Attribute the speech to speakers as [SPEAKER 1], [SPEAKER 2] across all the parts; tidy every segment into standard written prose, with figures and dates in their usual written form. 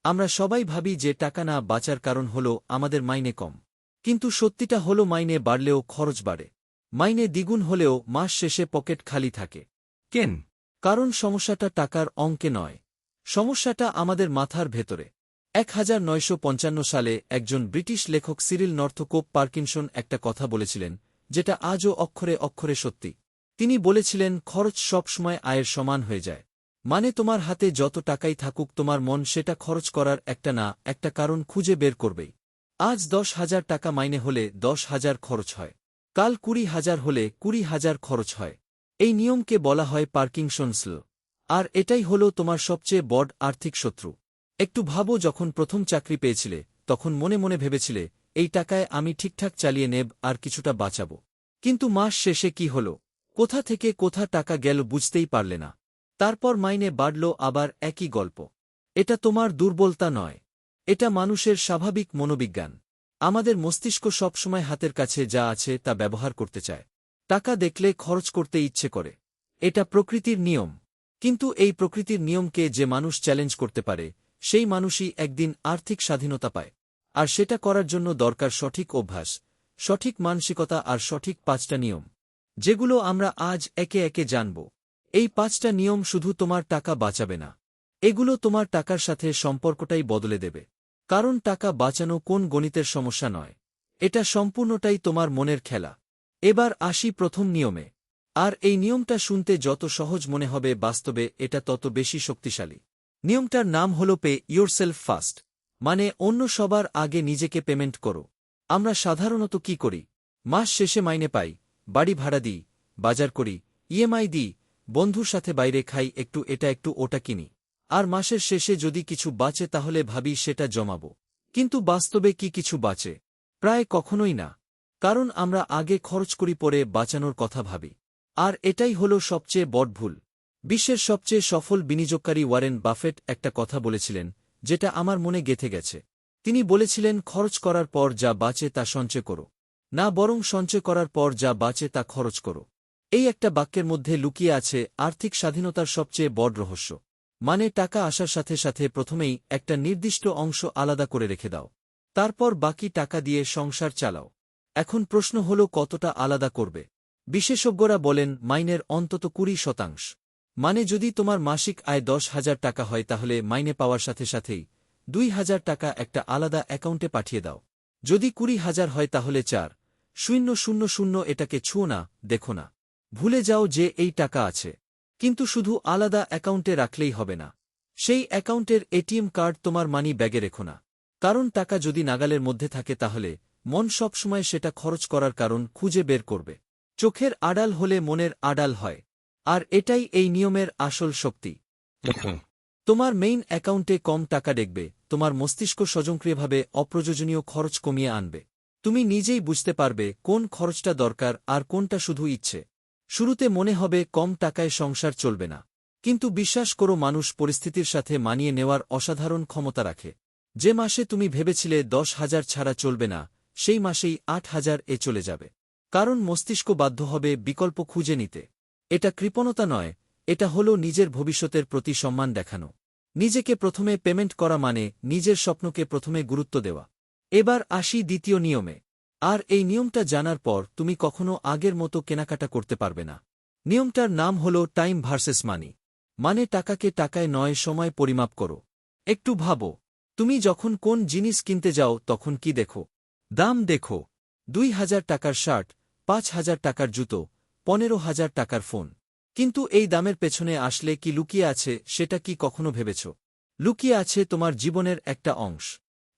[SPEAKER 1] আমরা সবাই ভাবি যে টাকা না বাঁচার কারণ হল আমাদের মাইনে কম। কিন্তু সত্যিটা হল মাইনে বাড়লেও খরচ বাড়ে। মাইনে দ্বিগুণ হলেও মাস শেষে পকেট খালি থাকে।
[SPEAKER 2] কেন?
[SPEAKER 1] কারণ সমস্যাটা টাকার অঙ্কে নয়, সমস্যাটা আমাদের মাথার ভেতরে। 1955 সালে একজন ব্রিটিশ লেখক সিরিল নর্থকোপ পার্কিনসন একটা কথা বলেছিলেন, যেটা আজও অক্ষরে অক্ষরে সত্যি। তিনি বলেছিলেন, খরচ সবসময় আয়ের সমান হয়ে যায়। মানে তোমার হাতে যত টাকাই থাকুক, তোমার মন সেটা খরচ করার একটা কারণ খুঁজে বের করবেই। আজ 10,000 টাকা মাইনে হলে 10,000 খরচ হয়, কাল 20,000 হলে 20,000 খরচ হয়। এই নিয়মকে বলা হয় পার্কিনসনস ল। আর এটাই হল তোমার সবচেয়ে বড় আর্থিক শত্রু। একটু ভাবো, যখন প্রথম চাকরি পেয়েছিলে তখন মনে মনে ভেবেছিলে, এই টাকায় আমি ঠিকঠাক চালিয়ে নেব আর কিছুটা বাঁচাবো। কিন্তু মাস শেষে কি হল? কোথা থেকে কোথা টাকা গেল বুঝতেই পারলে না। তারপর মাইনে বাড়ল, আবার একই গল্প। এটা তোমার দুর্বলতা নয়, এটা মানুষের স্বাভাবিক মনোবিজ্ঞান। আমাদের মস্তিষ্ক সবসময় হাতের কাছে যা আছে তা ব্যবহার করতে চায়। টাকা দেখলে খরচ করতে ইচ্ছে করে। এটা প্রকৃতির নিয়ম। কিন্তু এই প্রকৃতির নিয়মকে যে মানুষ চ্যালেঞ্জ করতে পারে, সেই মানুষই একদিন আর্থিক স্বাধীনতা পায়। আর সেটা করার জন্য দরকার সঠিক অভ্যাস, সঠিক মানসিকতা আর সঠিক 5টা নিয়ম, যেগুলো আমরা আজ একে একে জানব। এই 5টা নিয়ম শুধু তোমার টাকা বাঁচাবে না, এগুলো তোমার টাকার সাথে সম্পর্কটাই বদলে দেবে। কারণ টাকা বাঁচানো কোন গণিতের সমস্যা নয়, এটা সম্পূর্ণটাই তোমার মনের খেলা। এবার আসি প্রথম নিয়মে। আর এই নিয়মটা শুনতে যত সহজ মনে হবে, বাস্তবে এটা তত বেশি শক্তিশালী। নিয়মটার নাম হল পে ইয়োরসেলফ ফার্স্ট, মানে অন্য সবার আগে নিজেকে পেমেন্ট করো। আমরা সাধারণত কি করি? মাস শেষে মাইনে পাই, বাড়ি ভাড়া দিই, বাজার করি, ইএমআই দিই, বন্ধুর সাথে বাইরে খাই, একটু এটা একটু ওটা কিনি। আর মাসের শেষে যদি কিছু বাঁচে তাহলে ভাবি সেটা জমাবো। কিন্তু বাস্তবে কি কিছু বাঁচে? প্রায় কখনোই না। কারণ আমরা আগে খরচ করি, পরে বাঁচানোর কথা ভাবি। আর এটাই হল সবচেয়ে বড় ভুল। বিশ্বের সবচেয়ে সফল বিনিয়োগকারী ওয়ারেন বাফেট একটা কথা বলেছিলেন, যেটা আমার মনে গেঁথে গেছে। তিনি বলেছিলেন, খরচ করার পর যা বাঁচে তা সঞ্চয় করো না, বরং সঞ্চয় করার পর যা বাঁচে তা খরচ করো। এই একটা বাক্যের মধ্যে লুকিয়ে আছে আর্থিক স্বাধীনতার সবচেয়ে বড় রহস্য। মানে টাকা আসার সাথে সাথে প্রথমেই একটা নির্দিষ্ট অংশ আলাদা করে রেখে দাও, তারপর বাকি টাকা দিয়ে সংসার চালাও। এখন প্রশ্ন হল, কতটা আলাদা করবে? বিশেষজ্ঞরা বলেন মাইনের অন্তত 20%। মানে যদি তোমার মাসিক আয় 10,000 টাকা হয়, তাহলে মাইনে পাওয়ার সাথে সাথেই 2,000 টাকা একটা আলাদা অ্যাকাউন্টে পাঠিয়ে দাও। যদি 20,000 হয় তাহলে 4,000 এটাকে ছুঁয়ো না, দেখো না, ভুলে যাও যে এই টাকা আছে। কিন্তু শুধু আলাদা অ্যাকাউন্টে রাখলেই হবে না, সেই অ্যাকাউন্টের এটিএম কার্ড তোমার মানি ব্যাগে রেখো না। কারণ টাকা যদি নাগালের মধ্যে থাকে, তাহলে মন সবসময় সেটা খরচ করার কারণ খুঁজে বের করবে। চোখের আড়াল হলে মনের আড়াল হয়। আর এটাই এই নিয়মের আসল শক্তি। তোমার মেইন অ্যাকাউন্টে কম টাকা দেখবে, তোমার মস্তিষ্ক স্বয়ংক্রিয়ভাবে অপ্রয়োজনীয় খরচ কমিয়ে আনবে। তুমি নিজেই বুঝতে পারবে কোন খরচটা দরকার আর কোনটা শুধু ইচ্ছে। শুরুতে মনে হবে কম টাকায় সংসার চলবে না। কিন্তু বিশ্বাস করো, মানুষ পরিস্থিতির সাথে মানিয়ে নেওয়ার অসাধারণ ক্ষমতা রাখে। যে মাসে তুমি ভেবেছিলে 10,000 ছাড়া চলবে না, সেই মাসেই 8,000 চলে যাবে। কারণ মস্তিষ্ক বাধ্য হবে বিকল্প খুঁজে নিতে। এটা কৃপণতা নয়, এটা হল নিজের ভবিষ্যতের প্রতি সম্মান দেখানো। নিজেকে প্রথমে পেমেন্ট করা মানে নিজের স্বপ্নকে প্রথমে গুরুত্ব দেওয়া। এবার আসি দ্বিতীয় নিয়মে। আর এই নিয়মটা জানার পর তুমি কখনো আগের মতো কেনাকাটা করতে পারবে না। নিয়মটার নাম হল টাইম ভার্সেস মানি। মানে টাকাকে টাকায় নয়, সময় পরিমাপ করো। একটু ভাবো, তুমি যখন কোন জিনিস কিনতে যাও তখন কি দেখো? দাম দেখো। 2,000 টাকার শার্ট, 5,000 টাকার জুতো, 15,000 টাকার ফোন। কিন্তু এই দামের পেছনে আসলে কি লুকিয়ে আছে সেটা কি কখনো ভেবেছ? লুকিয়ে আছে তোমার জীবনের একটা অংশ,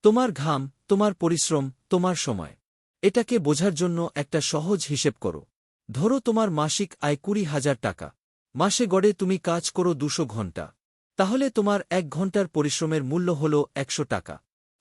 [SPEAKER 1] তোমার ঘাম, তোমার পরিশ্রম, তোমার সময়। এটাকে বোঝার জন্য একটা সহজ হিসেব করো। ধরো তোমার মাসিক আয় 20,000 টাকা। মাসে গড়ে তুমি কাজ করো 200 ঘন্টা। তাহলে তোমার 1 ঘন্টার পরিশ্রমের মূল্য হল 100 টাকা।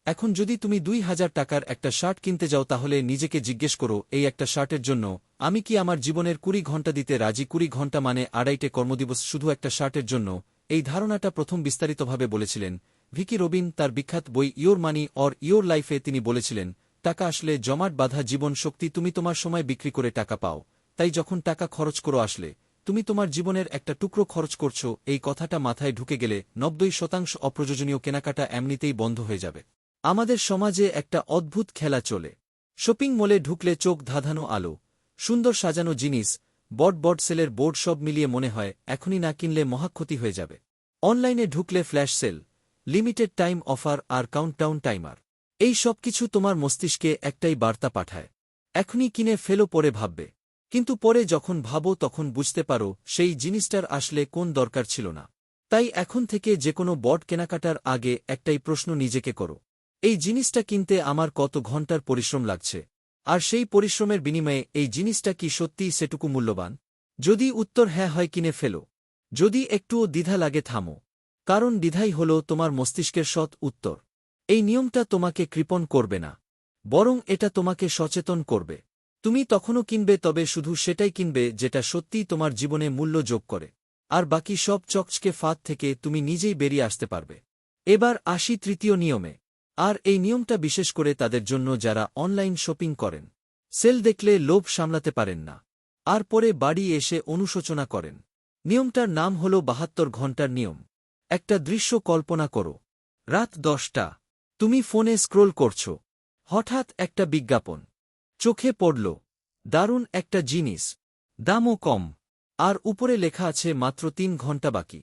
[SPEAKER 1] এখন যদি তুমি 2,000 টাকার একটা শার্ট কিনতে যাও, তাহলে নিজেকে জিজ্ঞেস করো, এই একটা শার্টের জন্য আমি কি আমার জীবনের 20 ঘন্টা দিতে রাজি? 20 ঘন্টা মানে 2.5টে কর্মদিবস শুধু একটা শার্টের জন্য। এই ধারণাটা প্রথম বিস্তারিতভাবে বলেছিলেন ভিকি রবিন তার বিখ্যাত বই ইয়োর মানি অর ইয়োর লাইফে। তিনি বলেছিলেন, টাকা আসলে জমাট বাঁধা জীবন শক্তি, তুমি তোমার সময় বিক্রি করে টাকা পাও। তাই যখন টাকা খরচ করো আসলে তুমি তোমার জীবনের একটা টুকরো খরচ করছো, এই কথাটা মাথায় ঢুকে গেলে 90% অপ্রয়োজনীয় কেনাকাটা এমনিতেই বন্ধ হয়ে যাবে। আমাদের সমাজে একটা অদ্ভুত খেলা চলে। শপিং মলে ঢুকলে চোখ ধাঁধানো আলো, সুন্দর সাজানো জিনিস, বট সেলের বোর্ড, সব মিলিয়ে মনে হয় এখনই না কিনলে মহাক্ষতি হয়ে যাবে। অনলাইনে ঢুকলে flash sale, limited time offer আর কাউন্টডাউন টাইমার, এই সব কিছু তোমার মস্তিষ্কে একটাই বার্তা পাঠায়, এখনই কিনে ফেলো, পরে ভাববে। কিন্তু পরে যখন ভাবো তখন বুঝতে পারো সেই জিনিসটার আসলে কোন দরকার ছিল না। তাই এখন থেকে যেকোনো বট কেনাকাটার আগে একটাই প্রশ্ন নিজেকে করো, এই জিনিসটা কিনতে আমার কত ঘন্টার পরিশ্রম লাগছে, আর সেই পরিশ্রমের বিনিময়ে এই জিনিসটা কি সত্যিই সেটুকু মূল্যবান? যদি উত্তর হ্যাঁ হয়, কিনে ফেলো। যদি একটুও দ্বিধা লাগে, থামো, কারণ দ্বিধাই হল তোমার মস্তিষ্কের সৎ উত্তর। এই নিয়মটা তোমাকে কৃপণ করবে না, বরং এটা তোমাকে সচেতন করবে। তুমি তখনও কিনবে, তবে শুধু সেটাই কিনবে যেটা সত্যিই তোমার জীবনে মূল্য যোগ করে, আর বাকি সব চকচকে ফাঁদ থেকে তুমি নিজেই বেরিয়ে আসতে পারবে। এবার আসি তৃতীয় নিয়মে, আর এই নিয়মটা বিশেষ করে তাদের জন্য যারা অনলাইন শপিং করেন, সেল দেখলে লোভ সামলাতে পারেন না, আর পরে বাড়ি এসে অনুশোচনা করেন। নিয়মটার নাম হল ৭২ ঘণ্টার নিয়ম। একটা দৃশ্য কল্পনা করো, রাত ১০টা, তুমি ফোনে স্ক্রোল করছ, হঠাৎ একটা বিজ্ঞাপন চোখে পড়ল, দারুণ একটা জিনিস, দামও কম, আর উপরে লেখা আছে মাত্র ৩ ঘণ্টা বাকি।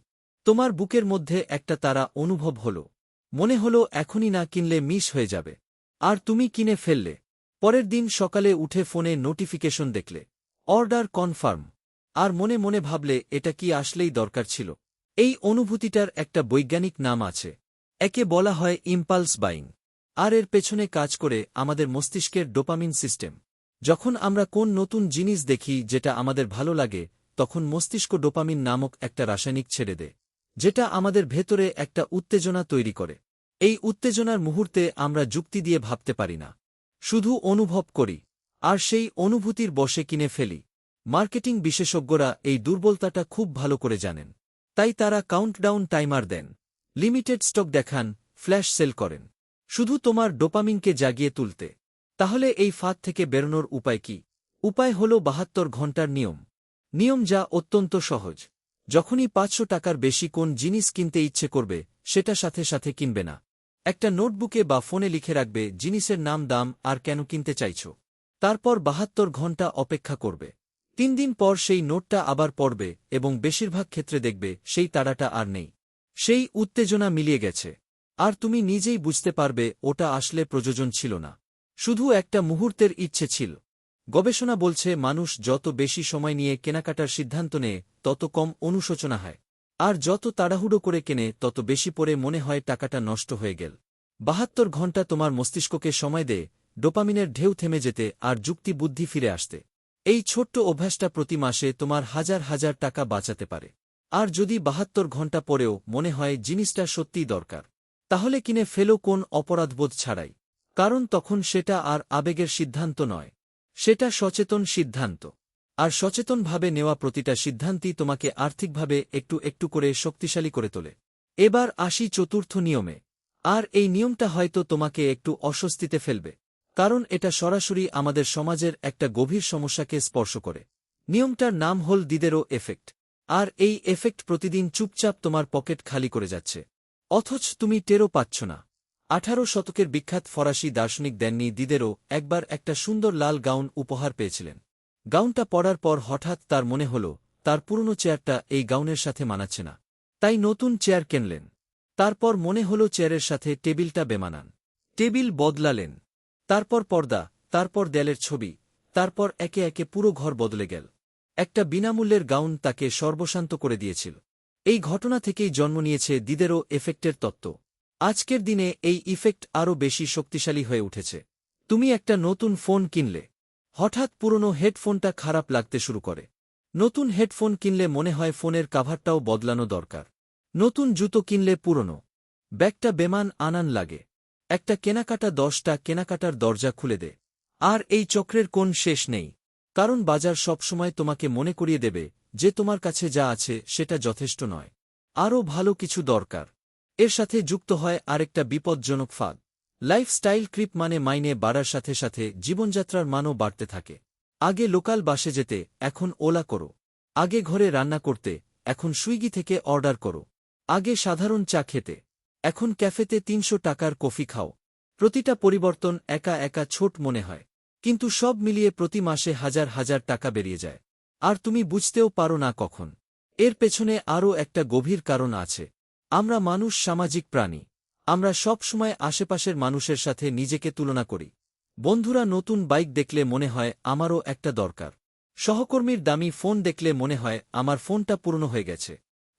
[SPEAKER 1] তোমার বুকের মধ্যে একটা তাড়া অনুভব হল, মনে হলো এখনই না কিনলে মিস হয়ে যাবে, আর তুমি কিনে ফেললে। পরের দিন সকালে উঠে ফোনে নোটিফিকেশন দেখলে, অর্ডার কনফার্ম, আর মনে মনে ভাবলে এটা কি আসলেই দরকার ছিল? এই অনুভূতিটার একটা বৈজ্ঞানিক নাম আছে, একে বলা হয় ইম্পালস বাইং, আর এর পেছনে কাজ করে আমাদের মস্তিষ্কের ডোপামিন সিস্টেম। যখন আমরা কোন নতুন জিনিস দেখি যেটা আমাদের ভালো লাগে, তখন মস্তিষ্ক ডোপামিন নামক একটা রাসায়নিক ছেড়ে দেয়, যেটা আমাদের ভেতরে একটা উত্তেজনা তৈরি করে। এই উত্তেজনার মুহূর্তে আমরা যুক্তি দিয়ে ভাবতে পারি না, শুধু অনুভব করি, আর সেই অনুভূতির বশে কিনে ফেলি। মার্কেটিং বিশেষজ্ঞরা এই দুর্বলতাটা খুব ভালো করে জানেন, তাই তারা কাউন্টডাউন টাইমার দেন, লিমিটেড স্টক দেখান, ফ্ল্যাশ সেল করেন, শুধু তোমার ডোপামিনকে জাগিয়ে তুলতে। তাহলে এই ফাঁদ থেকে বেরোনোর উপায় কি? উপায় হল ৭২ ঘণ্টার নিয়ম। নিয়ম যা অত্যন্ত সহজ। যখনই ৫০০ টাকার বেশি কোন জিনিস কিনতে ইচ্ছে করবে, সেটা সাথে সাথে কিনবে না। একটা নোটবুকে বা ফোনে লিখে রাখবে জিনিসের নাম, দাম, আর কেন কিনতে চাইছ। তারপর ৭২ ঘণ্টা অপেক্ষা করবে। ৩ দিন পর সেই নোটটা আবার পড়বে, এবং বেশিরভাগ ক্ষেত্রে দেখবে সেই তাড়াটা আর নেই, সেই উত্তেজনা মিলিয়ে গেছে, আর তুমি নিজেই বুঝতে পারবে ওটা আসলে প্রয়োজন ছিল না, শুধু একটা মুহূর্তের ইচ্ছে ছিল। গবেষণা বলছে মানুষ যত বেশি সময় নিয়ে কেনাকাটার সিদ্ধান্ত নেয়, তত কম অনুশোচনা হয়, আর যত তাড়াহুড়ো করে কেনে তত বেশি পরে মনে হয় টাকাটা নষ্ট হয়ে গেল। ৭২ ঘণ্টা তোমার মস্তিষ্ককে সময় দেয় ডোপামিনের ঢেউ থেমে যেতে আর যুক্তি বুদ্ধি ফিরে আসতে। এই ছোট্ট অভ্যাসটা প্রতি মাসে তোমার হাজার হাজার টাকা বাঁচাতে পারে। আর যদি ৭২ ঘণ্টা পরেও মনে হয় জিনিসটা সত্যিই দরকার, তাহলে কিনে ফেলো কোন অপরাধবোধ ছাড়াই, কারণ তখন সেটা আর আবেগের সিদ্ধান্ত নয়, সেটা সচেতন সিদ্ধান্ত। আর সচেতনভাবে নেওয়া প্রতিটা সিদ্ধান্তই তোমাকে আর্থিকভাবে একটু একটু করে শক্তিশালী করে তোলে। এবার আসি চতুর্থ নিয়মে, আর এই নিয়মটা হয়তো তোমাকে একটু অস্বস্তিতে ফেলবে, কারণ এটা সরাসরি আমাদের সমাজের একটা গভীর সমস্যাকে স্পর্শ করে। নিয়মটার নাম হল দিদেরো এফেক্ট, আর এই এফেক্ট প্রতিদিন চুপচাপ তোমার পকেট খালি করে যাচ্ছে, অথচ তুমি টেরও পাচ্ছ না। ১৮ শতকের বিখ্যাত ফরাসি দার্শনিক ড্যানি দিদেরো একবার একটা সুন্দর লাল গাউন উপহার পেয়েছিলেন। গাউনটা পরার পর হঠাৎ তার মনে হল তার পুরনো চেয়ারটা এই গাউনের সাথে মানাচ্ছে না, তাই নতুন চেয়ার কিনলেন। তারপর মনে হল চেয়ারের সাথে টেবিলটা বেমানান, টেবিল বদলালেন, তারপর পর্দা, তারপর দেয়ালের ছবি, তারপর একে একে পুরো ঘর বদলে গেল। একটা বিনামূল্যের গাউন তাকে সর্বশান্ত করে দিয়েছিল। এই ঘটনা থেকেই জন্ম নিয়েছে দিদেরো এফেক্টের তত্ত্ব। আজকের দিনে এই ইফেক্ট আরও বেশি শক্তিশালী হয়ে উঠেছে। তুমি একটা নতুন ফোন কিনলে, হঠাৎ পুরনো হেডফোনটা খারাপ লাগতে শুরু করে। নতুন হেডফোন কিনলে মনে হয় ফোনের কাভারটাও বদলানো দরকার। নতুন জুতো কিনলে পুরনো ব্যাগটা বেমান আনান লাগে। একটা কেনাকাটা 10টা কেনাকাটার দরজা খুলে দেয়। আর এই চক্রের কোন শেষ নেই, কারণ বাজার সবসময় তোমাকে মনে করিয়ে দেবে যে তোমার কাছে যা আছে সেটা যথেষ্ট নয়, আরও ভালো কিছু দরকার। এর সাথে যুক্ত হয় আরেকটা বিপজ্জনক ফাঁদ, লাইফস্টাইল ক্রিপ, মানে মাইনে বাড়ার সাথে সাথে জীবনযাত্রার মানও বাড়তে থাকে। আগে লোকাল বাসে যেতে, এখন ওলা করো। আগে ঘরে রান্না করতে, এখন সুইগি থেকে অর্ডার করো। আগে সাধারণ চা খেতে, এখন ক্যাফেতে ৩০০ টাকার কফি খাও। প্রতিটা পরিবর্তন একা একা ছোট মনে হয়, কিন্তু সব মিলিয়ে প্রতি মাসে হাজার হাজার টাকা বেরিয়ে যায়। আর তুমি বুঝতেও পারো না কখন। এর পেছনে আরও একটা গভীর কারণ আছে। আমরা মানুষ সামাজিক প্রাণী। আমরা সব সময় আশেপাশের মানুষের সাথে নিজেকে তুলনা করি। বন্ধুরা নতুন বাইক দেখলে মনে হয় আমারও একটা দরকার। সহকর্মীর দামি ফোন দেখলে মনে হয় আমার ফোনটা পুরনো হয়ে গেছে।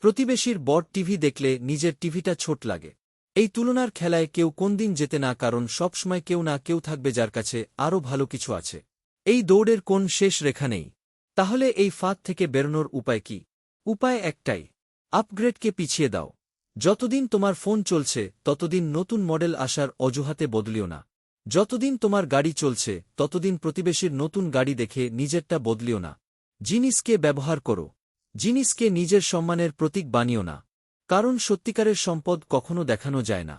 [SPEAKER 1] প্রতিবেশীর বড় টিভি দেখলে নিজের টিভিটা ছোট লাগে। এই তুলনার খেলায় কেউ কোনদিন জেতে না, কারণ সবসময় কেউ না কেউ থাকবে যার কাছে আরও ভালো কিছু আছে। এই দৌড়ের কোন শেষ রেখা নেই। তাহলে এই ফাঁদ থেকে বেরোনোর উপায় কি? উপায় একটাই, আপগ্রেডকে পিছিয়ে দাও। যতদিন তোমার ফোন চলছে ততদিন নতুন মডেল আসার অজুহাতে বদলিও না। যতদিন তোমার গাড়ি চলছে ততদিন প্রতিবেশীর নতুন গাড়ি দেখে নিজেরটা বদলিও না। জিনিসকে ব্যবহার করো, জিনিসকে নিজের সম্মানের প্রতীক বানিও না। কারণ সত্যিকারের সম্পদ কখনো দেখানো যায় না।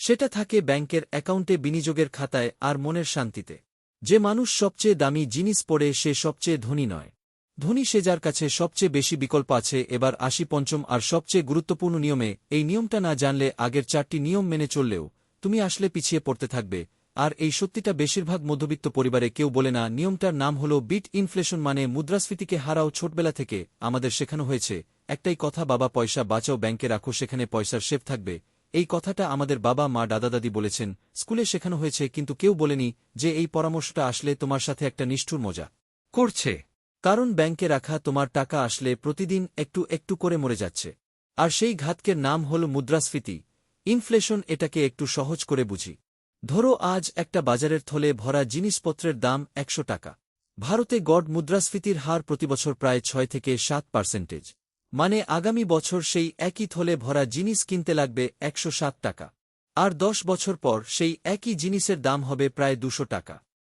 [SPEAKER 1] সেটা থাকে ব্যাংকের অ্যাকাউন্টে, বিনিয়োগের খাতায়, আর মনের শান্তিতে। যে মানুষ সবচেয়ে দামি জিনিস পড়ে সে সবচেয়ে ধনী নয়। ধনী সে যার কাছে সবচেয়ে বেশি বিকল্প আছে। এবার আসি পঞ্চম আর সবচেয়ে গুরুত্বপূর্ণ নিয়মে। এই নিয়মটা না জানলে আগের 4টি নিয়ম মেনে চললেও তুমি আসলে পিছিয়ে পড়তে থাকবে। আর এই সত্যিটা বেশিরভাগ মধ্যবিত্ত পরিবারে কেউ বলে না। নিয়মটার নাম হল বিট ইনফ্লেশন, মানে মুদ্রাস্ফীতিকে হারাও। ছোটবেলা থেকে আমাদের শেখানো হয়েছে একটাই কথা, বাবা পয়সা বাঁচাও, ব্যাংকে রাখো, সেখানে পয়সার শেভ থাকবে। এই কথাটা আমাদের বাবা মা দাদা দাদি বলেছেন, স্কুলে শেখানো হয়েছে, কিন্তু কেউ বলেনি যে এই পরামর্শটা আসলে তোমার সাথে একটা নিষ্ঠুর মজা করছে। কারণ ব্যাংকে রাখা তোমার টাকা আসলে প্রতিদিন একটু একটু করে মরে যাচ্ছে। আর সেই ঘাতকের নাম হল মুদ্রাস্ফীতি, ইনফ্লেশন। এটাকে একটু সহজ করে বুঝি। ধরো আজ একটা বাজারের থলে ভরা জিনিসপত্রের দাম ১০০ টাকা। ভারতে গড় মুদ্রাস্ফীতির হার প্রতিবছর প্রায় ৬ থেকে ৭%। মানে আগামী বছর সেই একই থলে ভরা জিনিস কিনতে লাগবে ১০৭ টাকা। আর ১০ বছর পর সেই একই জিনিসের দাম হবে প্রায় ২০০ টাকা।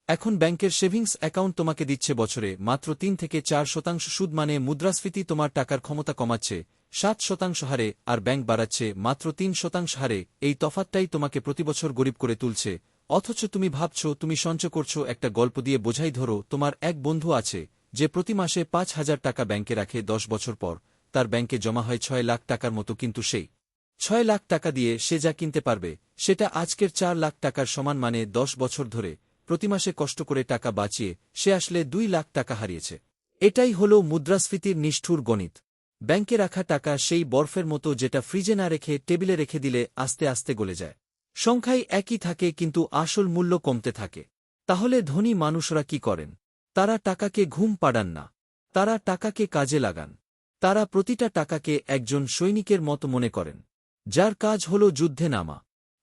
[SPEAKER 1] এখন ব্যাংকের সেভিংস অ্যাকাউন্ট তোমাকে দিচ্ছে বছরে মাত্র ৩ থেকে ৪% সুদ, মানে মুদ্রাস্ফীতি তোমার টাকার ক্ষমতা কমাচ্ছে ৭% হারে, আর ব্যাংক বাড়াচ্ছে মাত্র ৩% হারে। এই তফাৎটাই তোমাকে প্রতিবছর গরিব করে তুলছে। অথচ তুমি ভাবছ তুমি সঞ্চয় করছো। একটা গল্প দিয়ে বোঝাই। ধরো তোমার এক বন্ধু আছে যে প্রতি মাসে ৫,০০০ টাকা ব্যাংকে রাখে। ১০ বছর পর তার ব্যাংকে জমা হয় ৬ লাখ টাকার মতো, কিন্তু সেই ৬ লাখ টাকা দিয়ে সে যা কিনতে পারবে সেটা আজকের ৪ লাখ টাকার সমান। মানে ১০ বছর ধরে প্রতি মাসে কষ্ট করে টাকা বাঁচিয়ে সে আসলে ২ লাখ টাকা হারিয়েছে। এটাই হল মুদ্রাস্ফীতির নিষ্ঠুর গণিত। ব্যাংকে রাখা টাকা সেই বরফের মতো যেটা ফ্রিজে না রেখে টেবিলে রেখে দিলে আস্তে আস্তে গলে যায়। সংখ্যাই একই থাকে কিন্তু আসল মূল্য কমতে থাকে। তাহলে ধনী মানুষরা কি করেন? তারা টাকাকে ঘুম পাড়ান না, তারা টাকাকে কাজে লাগান। তারা প্রতিটা টাকাকে একজন সৈনিকের মতো মনে করেন, যার কাজ হল যুদ্ধে নামা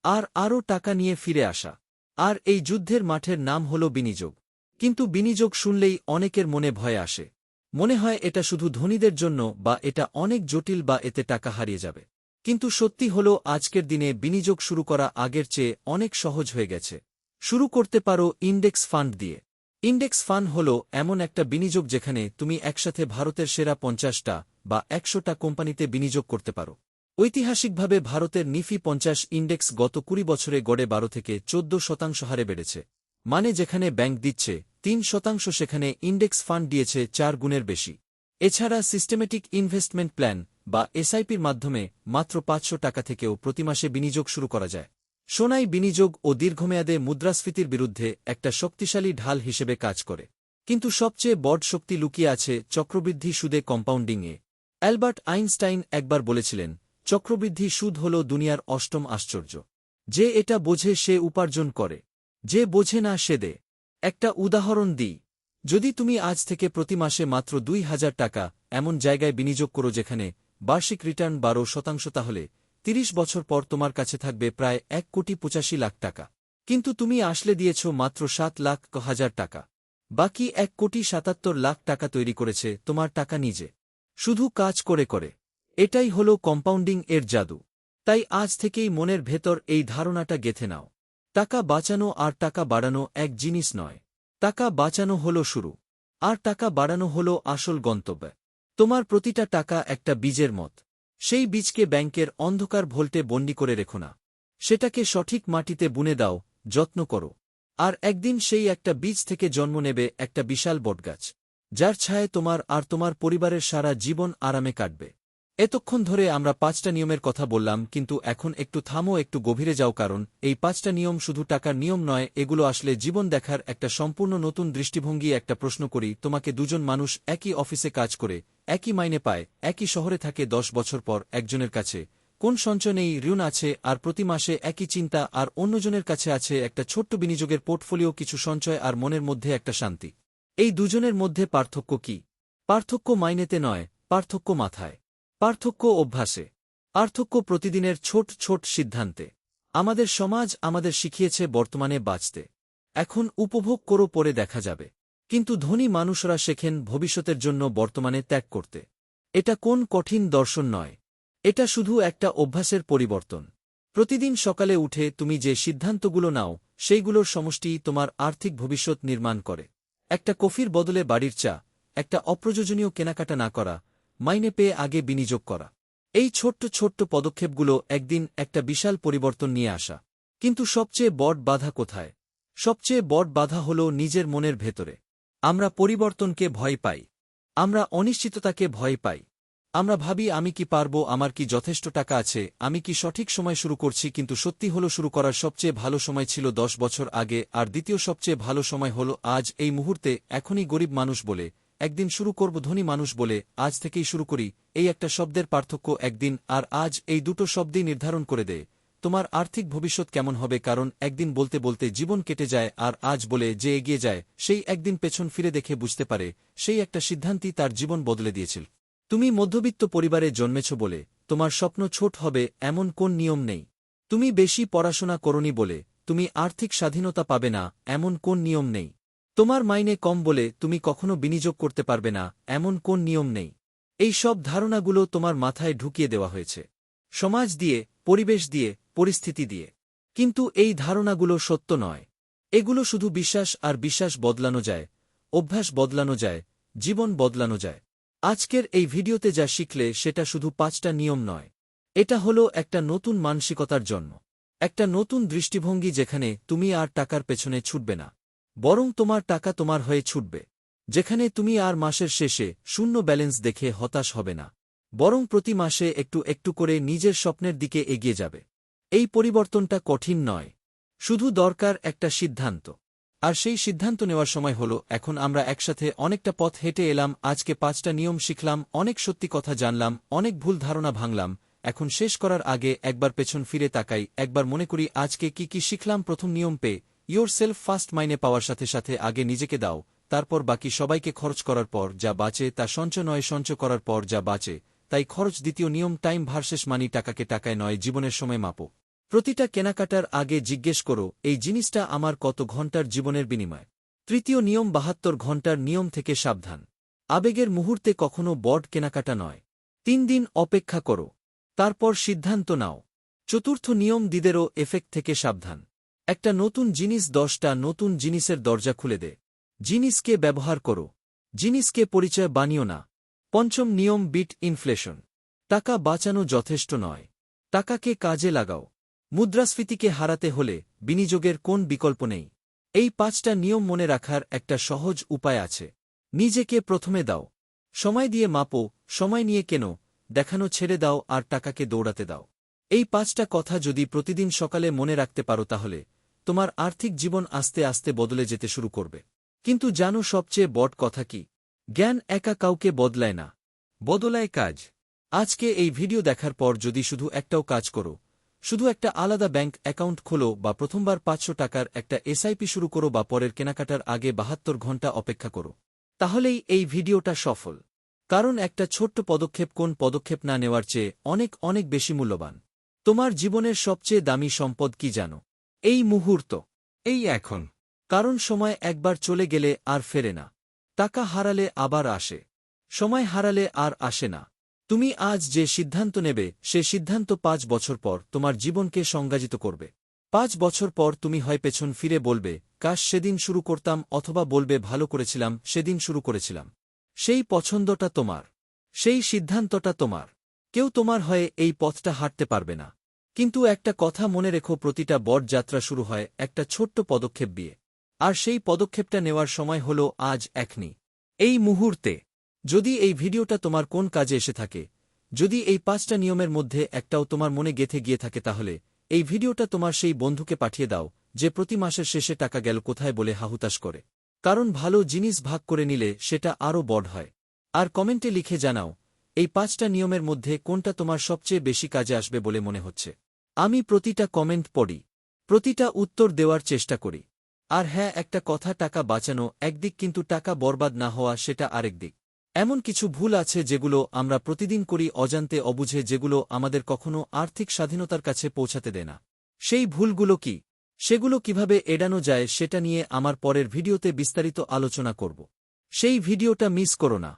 [SPEAKER 1] আর আরও টাকা নিয়ে ফিরে আসা। আর এই যুদ্ধের মাঠের নাম হল বিনিয়োগ। কিন্তু বিনিয়োগ শুনলেই অনেকের মনে ভয় আসে। মনে হয় এটা শুধু ধনীদের জন্য, বা এটা অনেক জটিল, বা এতে টাকা হারিয়ে যাবে। কিন্তু সত্যি হল আজকের দিনে বিনিয়োগ শুরু করা আগের চেয়ে অনেক সহজ হয়ে গেছে। শুরু করতে পারো ইন্ডেক্স ফান্ড দিয়ে। ইন্ডেক্স ফান্ড হল এমন একটা বিনিয়োগ যেখানে তুমি একসাথে ভারতের সেরা ৫০টা বা ১০০টা কোম্পানিতে বিনিয়োগ করতে পারো। ঐতিহাসিকভাবে ভারতের নিফি ৫০ ইন্ডেক্স গত ২০ বছরে গড়ে ১২ থেকে ১৪% হারে বেড়েছে। মানে যেখানে ব্যাংক দিচ্ছে ৩%, সেখানে ইন্ডেক্স ফান্ড দিয়েছে ৪ গুণের বেশি। এছাড়া সিস্টেমেটিক ইনভেস্টমেন্ট প্ল্যান বা এসআইপির মাধ্যমে মাত্র ৫০০ টাকা থেকেও প্রতি মাসে বিনিয়োগ শুরু করা যায়। সোনাই বিনিয়োগ ও দীর্ঘমেয়াদে মুদ্রাস্ফীতির বিরুদ্ধে একটা শক্তিশালী ঢাল হিসেবে কাজ করে। কিন্তু সবচেয়ে বড় শক্তি লুকিয়ে আছে চক্রবৃদ্ধি সুদে, কম্পাউন্ডিংয়ে। অ্যালবার্ট আইনস্টাইন একবার বলেছিলেন, চক্রবৃদ্ধি সুদ হল দুনিয়ার অষ্টম আশ্চর্য। যে এটা বোঝে সে উপার্জন করে, যে বোঝে না সে দেয়। একটা উদাহরণ দিই। যদি তুমি আজ থেকে প্রতি মাসে মাত্র ২,০০০ টাকা এমন জায়গায় বিনিয়োগ করো যেখানে বার্ষিক রিটার্ন ১২%, তাহলে ৩০ বছর পর তোমার কাছে থাকবে প্রায় ১,৮৫,০০,০০০ টাকা। কিন্তু তুমি আসলে দিয়েছ মাত্র ৭,০০,০০০ টাকা। বাকি ১,৭৭,০০,০০০ টাকা তৈরি করেছে তোমার টাকা নিজে, শুধু কাজ করে করে। এটাই হল কম্পাউন্ডিং এর জাদু। তাই আজ থেকেই মনের ভেতর এই ধারণাটা গেঁথে নাও। টাকা বাঁচানো আর টাকা বাড়ানো এক জিনিস নয়। টাকা বাঁচানো হল শুরু, আর টাকা বাড়ানো হল আসল গন্তব্য। তোমার প্রতিটা টাকা একটা বীজের মত। সেই বীজকে ব্যাংকের অন্ধকার ভোল্টে বন্দি করে রেখো না। সেটাকে সঠিক মাটিতে বুনে দাও, যত্ন করো। আর একদিন সেই একটা বীজ থেকে জন্ম নেবে একটা বিশাল বটগাছ। যার ছায়ায় তোমার আর তোমার পরিবারের সারা জীবন আরামে কাটবে। এতক্ষণ ধরে আমরা 5টা নিয়মের কথা বললাম, কিন্তু এখন একটু থামো, একটু গভীরে যাও, কারণ এই 5টা নিয়ম শুধু টাকার নিয়ম নয়, এগুলো আসলে জীবন দেখার একটা সম্পূর্ণ নতুন দৃষ্টিভঙ্গি। একটা প্রশ্ন করি তোমাকে, দুজন মানুষ একই অফিসে কাজ করে, একই মাইনে পায়, একই শহরে থাকে, 10 বছর পর একজনের কাছে কোন সঞ্চয় নেই, ঋণ আছে আর প্রতি মাসে একই চিন্তা, আর অন্যজনের কাছে আছে একটা ছোট্ট বিনিয়োগের পোর্টফোলিও, কিছু সঞ্চয় আর মনের মধ্যে একটা শান্তি। এই দুজনের মধ্যে পার্থক্য কি? পার্থক্য মাইনেতে নয়, পার্থক্য মাথায়, পার্থক্য অভ্যাসে, পার্থক্য প্রতিদিনের ছোট ছোট সিদ্ধান্তে। আমাদের সমাজ আমাদের শিখিয়েছে বর্তমানে বাঁচতে, এখন উপভোগ করো, পরে দেখা যাবে। কিন্তু ধনী মানুষরা শেখেন ভবিষ্যতের জন্য বর্তমানে ত্যাগ করতে। এটা কোন কঠিন দর্শন নয়, এটা শুধু একটা অভ্যাসের পরিবর্তন। প্রতিদিন সকালে উঠে তুমি যে সিদ্ধান্তগুলো নাও, সেইগুলোর সমষ্টিই তোমার আর্থিক ভবিষ্যৎ নির্মাণ করে। একটা কফির বদলে বাড়ির চা, একটা অপ্রয়োজনীয় কেনাকাটা না করা, মাইনে পেয়ে আগে বিনিয়োগ করা, এই ছোট্ট ছোট্ট পদক্ষেপগুলো একদিন একটা বিশাল পরিবর্তন নিয়ে আসা। কিন্তু সবচেয়ে বড় বাধা কোথায়? সবচেয়ে বড় বাধা হল নিজের মনের ভেতরে। আমরা পরিবর্তনকে ভয় পাই, আমরা অনিশ্চিততাকে ভয় পাই। আমরা ভাবি, আমি কি পারবো, আমার কি যথেষ্ট টাকা আছে, আমি কি সঠিক সময় শুরু করছি? কিন্তু সত্যি হলো, শুরু করার সবচেয়ে ভালো সময় ছিল 10 বছর আগে, আর দ্বিতীয় সবচেয়ে ভালো সময় হলো আজ, এই মুহূর্তে, এখনই। গরিব মানুষ বলে একদিন শুরু করব, ধনী মানুষ বলে আজ থেকেই শুরু করি। এই একটা শব্দের পার্থক্য, একদিন আর আজ, এই দুটো শব্দই নির্ধারণ করে দেয় তোমার আর্থিক ভবিষ্যৎ কেমন হবে। কারণ একদিন বলতে বলতে জীবন কেটে যায়, আর আজ বলে যে এগিয়ে যায়, সেই একদিন পেছন ফিরে দেখে বুঝতে পারে সেই একটা সিদ্ধান্তই তার জীবন বদলে দিয়েছিল। তুমি মধ্যবিত্ত পরিবারে জন্মেছ বলে তোমার স্বপ্ন ছোট হবে এমন কোন নিয়ম নেই। তুমি বেশি পড়াশোনা করনি বলে তুমি আর্থিক স্বাধীনতা পাবে না এমন কোন নিয়ম নেই। তোমার মাইনে কম বলে তুমি কখনো বিনিয়োগ করতে পারবে না এমন কোন নিয়ম নেই। এই সব ধারণাগুলো তোমার মাথায় ঢুকিয়ে দেওয়া হয়েছে, সমাজ দিয়ে, পরিবেশ দিয়ে, পরিস্থিতি দিয়ে। কিন্তু এই ধারণাগুলো সত্য নয়। এগুলো শুধু বিশ্বাস, আর বিশ্বাস বদলানো যায়, অভ্যাস বদলানো যায়, জীবন বদলানো যায়। আজকের এই ভিডিওতে যা শিখলে সেটা শুধু 5টা নিয়ম নয়, এটা হলো একটা নতুন মানসিকতার জন্ম, একটা নতুন দৃষ্টিভঙ্গি, যেখানে তুমি আর টাকার পেছনে ছুটবে না, বরং তোমার টাকা তোমার হয়ে ছুটবে। যেখানে তুমি আর মাসের শেষে শূন্য ব্যালেন্স দেখে হতাশ হবে না, বরং প্রতি মাসে একটু একটু করে নিজের স্বপ্নের দিকে এগিয়ে যাবে। এই পরিবর্তনটা কঠিন নয়, শুধু দরকার একটা সিদ্ধান্ত। আর সেই সিদ্ধান্ত নেওয়ার সময় হলো এখন। আমরা একসাথে অনেকটা পথ হেঁটে এলাম, আজকে 5টা নিয়ম শিখলাম, অনেক সত্যি কথা জানলাম, অনেক ভুল ধারণা ভাঙলাম। এখন শেষ করার আগে একবার পেছন ফিরে তাকাই, একবার মনে করি আজকে কি কি শিখলাম। প্রথম নিয়ম, পে ইয়োর সেলফ ফার্স্ট। মাইনে পাওয়ার সাথে সাথে আগে নিজেকে দাও, তারপর বাকি সবাইকে। খরচ করার পর যা বাঁচে তা সঞ্চয় নয়, সঞ্চয় করার পর যা বাঁচে তাই খরচ। দ্বিতীয় নিয়ম, টাইম ভার্সেস মানি। টাকাকে টাকায় নয়, জীবনের সময় মাপো। প্রতিটা কেনাকাটার আগে জিজ্ঞেস করো, এই জিনিসটা আমার কত ঘন্টার জীবনের বিনিময়। তৃতীয় নিয়ম, 72 ঘন্টার নিয়ম থেকে সাবধান। আবেগের মুহূর্তে কখনো বড় কেনাকাটা নয়। 3 দিন অপেক্ষা করো, তারপর সিদ্ধান্ত নাও। চতুর্থ নিয়ম, দিদেরও এফেক্ট থেকে সাবধান। একটা নতুন জিনিস 10টা নতুন জিনিসের দরজা খুলে দে। জিনিসকে ব্যবহার করো, জিনিসকে পরিচয় বানিও না। পঞ্চম নিয়ম, বিট ইনফ্লেশন। টাকা বাঁচানো যথেষ্ট নয়, টাকাকে কাজে লাগাও। মুদ্রাস্ফীতিকে হারাতে হলে বিনিয়োগের কোন বিকল্প নেই। এই 5টা নিয়ম মনে রাখার একটা সহজ উপায় আছে। নিজেকে প্রথমে দাও, সময় দিয়ে মাপো, সময় নিয়ে কেনো, দেখানো ছেড়ে দাও, আর টাকাকে দৌড়াতে দাও। এই 5টা কথা যদি প্রতিদিন সকালে মনে রাখতে পারো, তাহলে তোমার আর্থিক জীবন আস্তে আস্তে বদলে যেতে শুরু করবে। কিন্তু জানো সবচেয়ে বড় কথা কি? জ্ঞান একা কাউকে বদলায় না, বদলায় কাজ। আজকে এই ভিডিও দেখার পর যদি শুধু একটাও কাজ করো, শুধু একটা আলাদা ব্যাংক অ্যাকাউন্ট খোলো, বা প্রথমবার 500 টাকার একটা এসআইপি শুরু করো, বা পরের কেনাকাটার আগে 72 ঘন্টা অপেক্ষা করো, তাহলেই এই ভিডিওটা সফল। কারণ একটা ছোট্ট পদক্ষেপ কোন পদক্ষেপ না নেওয়ার চেয়ে অনেক অনেক বেশি মূল্যবান। তোমার জীবনের সবচেয়ে দামি সম্পদ কি জানো? এই মুহূর্ত, এই এখন। কারণ সময় একবার চলে গেলে আর ফেরে না। টাকা হারালে আবার আসে, সময় হারালে আর আসে না। তুমি আজ যে সিদ্ধান্ত নেবে, সে সিদ্ধান্ত 5 বছর পর তোমার জীবনকে সংজ্ঞায়িত করবে। 5 বছর পর তুমি হয় পেছন ফিরে বলবে, কাশ সেদিন শুরু করতাম, অথবা বলবে, ভালো করেছিলাম সেদিন শুরু করেছিলাম। সেই পছন্দটা তোমার, সেই সিদ্ধান্তটা তোমার। কেউ তোমার হয়ে এই পথটা হাঁটতে পারবে না। কিন্তু একটা কথা মনে রেখো, প্রতিটা বড় যাত্রা শুরু হয় একটা ছোট্ট পদক্ষেপ দিয়ে। আর সেই পদক্ষেপটা নেওয়ার সময় হলো আজ, এখনই। এই মুহূর্তে যদি এই ভিডিওটা তোমার কোন কাজে এসে থাকে, যদি এই 5টা নিয়মের মধ্যে একটাও তোমার মনে গেঁথে গিয়ে থাকে, তাহলে এই ভিডিওটা তোমার সেই বন্ধুকে পাঠিয়ে দাও যে প্রতি মাসের শেষে টাকা গেল কোথায় বলে হাহুতাশ করে। কারণ ভালো জিনিস ভাগ করে নিলে সেটা আরও বড় হয়। আর কমেন্টে লিখে জানাও এই 5টা নিয়মের মধ্যে কোনটা তোমার সবচেয়ে বেশি কাজে আসবে বলে মনে হচ্ছে। আমি প্রতিটা কমেন্ট পড়ি, প্রতিটা উত্তর দেওয়ার চেষ্টা করি। আর হ্যাঁ, একটা কথা, টাকা বাঁচানো একদিক, কিন্তু টাকা বরবাদ না হওয়া সেটা আরেক দিক। এমন কিছু ভুল আছে যেগুলো আমরা প্রতিদিন করি অজান্তে অবুঝে, যেগুলো আমাদের কখনো আর্থিক স্বাধীনতার কাছে পৌঁছাতে দেয় না। সেই ভুলগুলো কি, সেগুলো কিভাবে এড়ানো যায়, সেটা নিয়ে আমার পরের ভিডিওতে বিস্তারিত আলোচনা করব। সেই ভিডিওটা মিস করো না।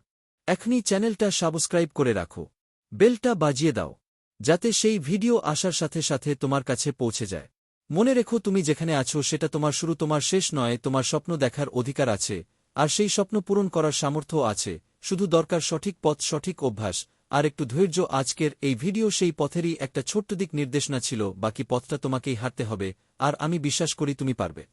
[SPEAKER 1] এখনই চ্যানেলটা সাবস্ক্রাইব করে রাখো, বেলটা বাজিয়ে দাও, যাতে সেই ভিডিও আসার সাথে সাথে তোমার কাছে পৌঁছে যায়। মনে রেখো, তুমি যেখানে আছো সেটা তোমার শুরু, তোমার শেষ নয়। তোমার স্বপ্ন দেখার অধিকার আছে, আর সেই স্বপ্ন পূরণ করার সামর্থ্য আছে। শুধু দরকার সঠিক পথ, সঠিক অভ্যাস আর একটু ধৈর্য। আজকের এই ভিডিও সেই পথেরই একটা ছোট্ট দিক নির্দেশনা ছিল, বাকি পথটা তোমাকেই হাঁটতে হবে। আর আমি বিশ্বাস করি তুমি পারবে।